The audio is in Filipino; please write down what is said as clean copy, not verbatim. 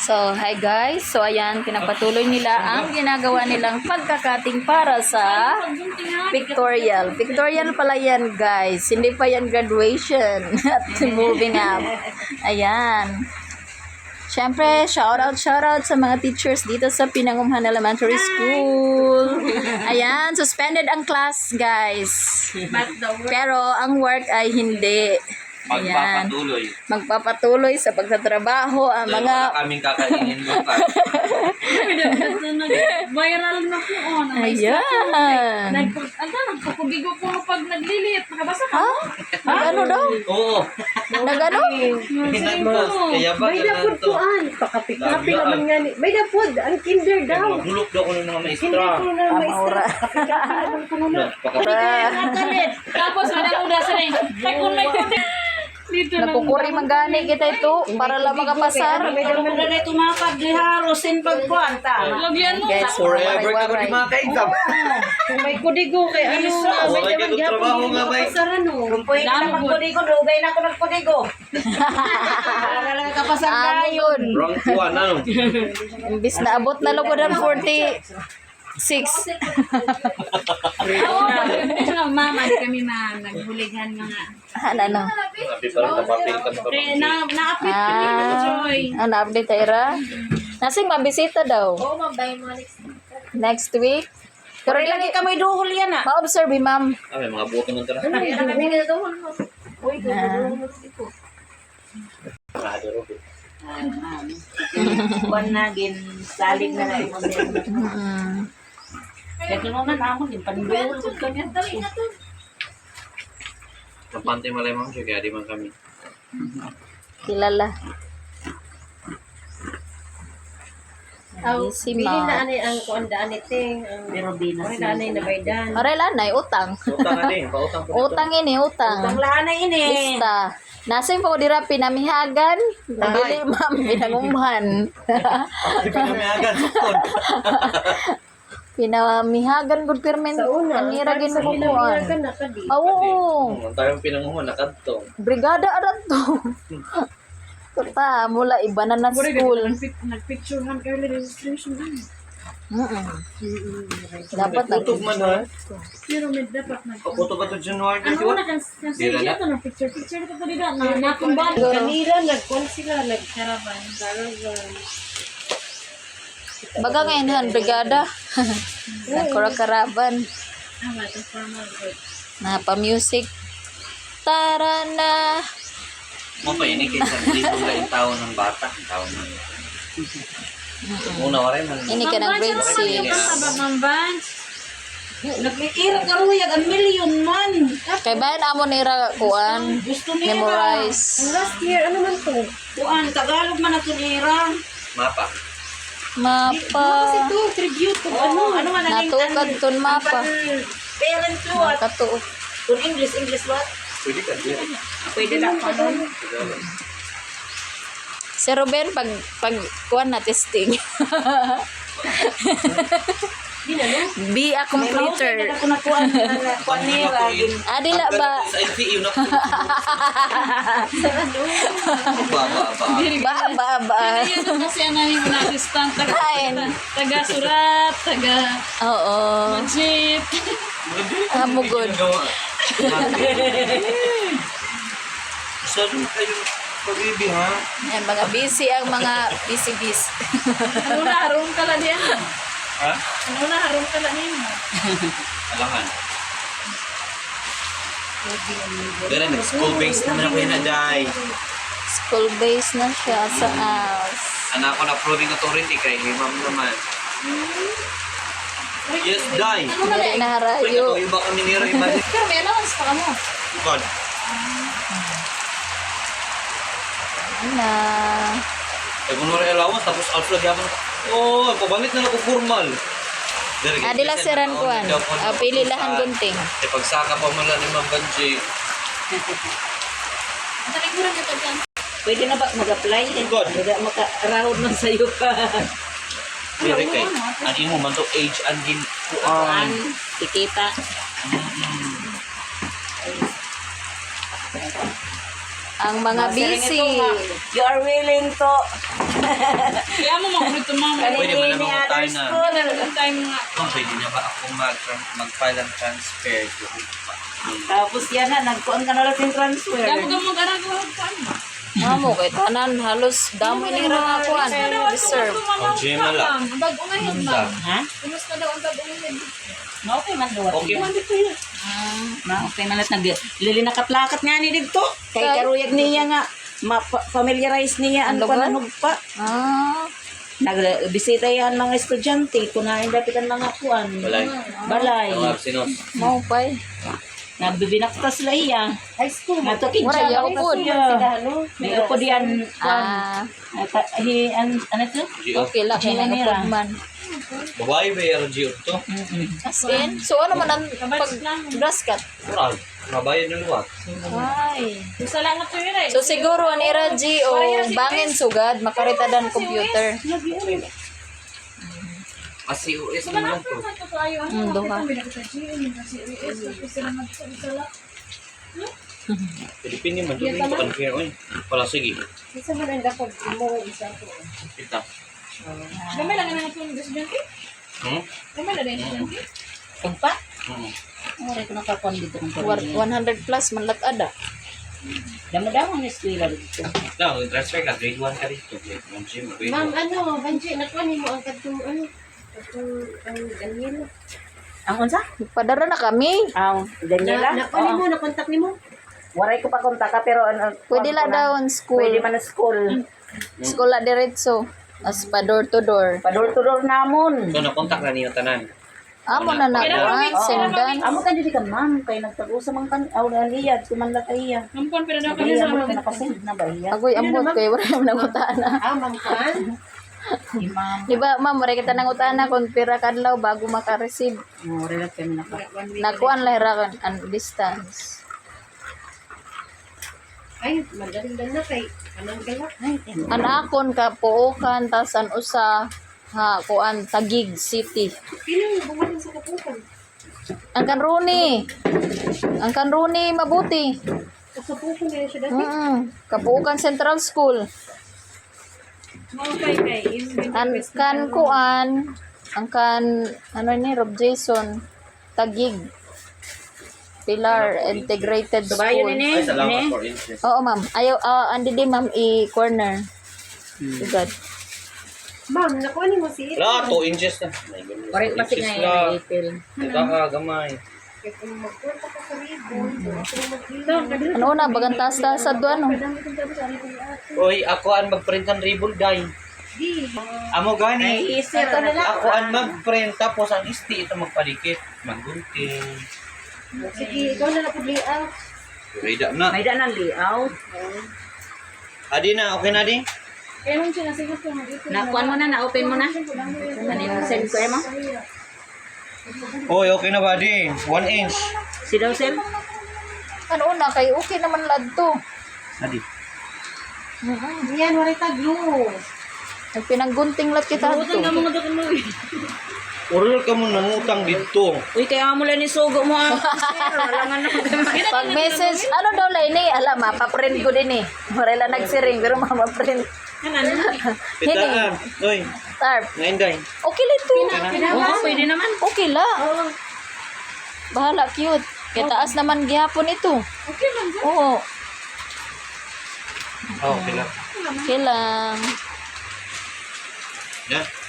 So, hi guys. So, ayan, pinagpatuloy nila ang ginagawa nilang pagkakating para sa pictorial. Pictorial pala yan, guys. Hindi pa yan graduation at moving up. Ayan. Siyempre, shout out sa mga teachers dito sa Pinangumhan Elementary School. Ayan, suspended ang class, guys. Pero ang work ay hindi. Ayan. Magpapatuloy sa pagtatrabaho ang Dahil mga... wala kaming kakainin bukas. Viral na po. Ayan. Nagpapugigo po pag nagliliit. Nakabasa ka Ha? mo? Nagano daw? Oo. Nagano? Hinagmas. Kaya ba Bay na ganun pod to? kuan, pakapi-kapi naman nga ni. Bay na pod, ang kinder daw. Magulok daw ko ng mga maestra. Kinder ko na Amora. kapi-kapi naman ko na. Tapos madauda sa rin. Ay kung may kundi. Dito lang. Napukuri manggani kita ito para lang makapasar. May daw na ito mga pagdiharosin pagkuanta. Lagyan mo. Guys, Forever ka ko waray-waray. di maka-exam. Kung may kudigo kay ano nga, may Wala daw kayo trabaho nga, bay. no. Kung pwede na magkudigo, dugay na ako nagkudigo. Para lang kapasar Amon. Wrong kuwan, ano? Imbis na abot na lugod ang 46. Oo, mama, di kami nagbuligan mga. Ano? Sabi pa rin kapapilitan pa. Na-update kami mga Joy. Na-update ira. Nasing mabisita daw. Oo, mabay mo Next week. Pero Pero lagi di ka may duhol yan ah. ma-observe, ma'am. Ah, may mga buto ng tara. Rado, Robert. Kuan na gin salig na lang mo din. Kaya naman ako din panduhol ko kanya. Napantay malay ma'am siya, kaya di man kami. Kilala. Si Bili ma. na ani ang kuan daan iting. Pero binas. Ay nanay na baydan. Aray lanay, utang. Utang na din, pautang po. Utang ini, utang. Ang lanay ini. Lista. Nasing po dira pinamihagan. Dili ma'am, pinangumhan. Di pa kami agad, sukton. Pinamihagan gud permen. Sa una, Anira gin mo pinamihagan kuan. na kadi. Oo. Ang tayong pinanguhan, nakadto. Brigada aran to. Tota, mula iba na na school. Nagpicturehan kayo ng registration. Dapat na. Tutog man ha. Pero may dapat na. Paputo ba ito January Ano 21? na kasi ito ng picture ito pa dito na natumban. Kanila nagkuan sila nagkaraban. Karaban. Baga ngayon han, brigada. Nagkurakaraban. Tama, ito formal word. Na pa-music. Tara na. Mo pa yun eh, kaysa hindi ko lang taon ng bata. Taon ng una oray man. Ini ka ng grade 6. Mamban. Naglikira karuyag ang million man. Kay bayan amo nira kuan. Gusto nila. Memorize. Ang last year ano man to? Kuan Tagalog man ato nira. Mapa. Mapa. Kasi to tribute to ano man ang Natukad ton mapa. parent to at Katuo. to English what? Pwede ka din. Pwede na pa nun. Si Ruben pag kuan na testing. Di na no? Be a completer. Ako na kuan nira. Adila ba? Sa NCU na po. Ba. Yan kasi ano yung na-assistant. Kain. Taga-surat, taga Oo. jeep. Hamugod. Saan kayo pag-ibig ha? Yan, mga busy ang mga busy. Ano na, harong ka lang yan. Ha? Ano na, harong ka lang yan. Alangan. Ganun, nag-school based naman ako yun na, Day. School base na siya sa house. Anak ko na proving authority kay ma'am naman. Yes, Day. Hindi na Pwede harayo. ko iba kami niro imagine. Pero may allowance pa ka mo. God. Na. Eh, kung nuri allowance, tapos alpha gyapon. Oh, pabangit na ako formal. Adila siran kuan. Pili lahan gunting. Eh, pagsaka pa mula ni Ma'am Banji. Talikuran ka dyan. Pwede na ba mag-apply? God. Wala makarahod man sa'yo ka. Very kay. Ang imo man to age and gin Kuan, tikita. Ang mga busy. You are willing to Kaya mo makulit ito mama. Pwede ba naman Other tayo na? school. Ang time nga. Ma'am, pwede na ba ako mag-file ang transfer? Tapos yan na, nagkuhan ka na lang yung transfer. Damo ka mag-aral ko saan ba? Amo kay tanan halos damo ni ra kuan reserve. Ang Gemma lang. Ang bag umahin ma'am. Ha? Kumusta daw ang bag umahin? Okay man daw. Okay. Okay man lang. Lili nakaplakat nga ni dito. Kay karuyag niya nga. Ma-familiarize niya ang lugar? pananog pa. Ah, Nagbisita yan mga estudyante. Kunain dapat ang mga kuan. Balay. Balay. Ang Arsinos. mao pay. Nagbibinaktas sila iya. High school. Natukin Wala siya. yaw pod. May upo diyan. Ah, Ano ito? Gio. okay la kay Gio nira. na man. Babae ba yung Gio to? As in, so ano man ang pag grass cut? Moral. Mabayad ng luwag. Ay. Gusto lang na ito yun eh. So siguro ang ira G o bangin sugad makaritadan computer. Kasi US mo lang to. Duha. Pilipin naman. Doon ko confirm. Uy, wala sige. Kita. Gamay lang nga ito ng estudyante. Gamay lang yung estudyante. Kumpa? Hmm. Mura ko nakakuan dito ng 100 plus man lat ada. Damo-damo ang eskwela dito. No, transfer ka. Grade 1 ka dito. Grade 1 gym. Grade 1. Ma'am, Banji, nakuha mo ang katong ang Daniel. Ang unsa? Padara na kami. Ang Daniela? Nakuha mo, nakontak ni mo. Waray ko pa kontak ka pero Pwede la daw school. Pwede man na school. School la diretso. As pa door to door. Pador to door namon. So, nakontak na niyo tanan. Amo na nakuha. Sendan. Amo ka dili ka ma'am kay nagtag-usa man kan aw aliyad kumanla kay iya. Nampon pero daw kami Kaya sa mo mga ka napasend na ba iya? Agoy ambot kay wala man nangutana. Ma'am Kwan. Di ma'am. Di ba ma'am, wala kita nangutana kung pira kadlaw bago maka-receive. Mura lang kami naka. Nakuan lang ra ang distance. Ay, madaling na kay anong galak. An akon ka puukan tas an usa ha kuan Taguig City. Pino yung buwan sa kapukan? Ang kanruni. Ang kanruni mabuti. Sa kapukan na siya dati. Kapuukan Central School. mga kay An kan kuan ang kan ano ni Rob Jason Taguig Pilar Integrated Bayo School. ni Ay, salamat ni. for interest. Oo ma'am. Ayaw andi di ma'am i-corner. Sugad. Ma'am, nakuha ni mo si Wala, 2 inches na. Waray pa si Inches nga na. ipil. Gamay. Kaya kung magpunta ka sa ribon, kung mag-ilaw. Ano na bagang taas-taas sa ano. Uy, ako ang mag-print ng ribbon, guy. Amo gani. Ay isir na lang. Ako ang mag-print, tapos ang isti ito magpalikit. Maggunting. Sige, ikaw na napag-layout. Rida na. May daan ng layout. Adi na, okay na di? Kaya nung sinasigot ko nga dito. Nakuan mo na, na-open mo na. Ano yung send ko mo? Uy, okay na ba di? 1 inch. Si daw sel? Ano na kay okay naman lad to. Adi. Yan, waray taglo. Nagpinanggunting lat kita to. mga doon mo. Oral ka mo nangutang dito. Uy, kaya mo lang ni sugo mo ah. Sir, wala nga naman. Pag message, ano daw lay ni? Alam paprint ko din eh. Marela nagsiring pero mama-print. Pitaan. Uy, Tarp. ngayon day. Okay lang to. Oo, pwede naman. Okay la. Bahala cute. Kaya taas naman gihapon ito. Okay lang. Oo. Oh, okay lang. Okay lang. Yan.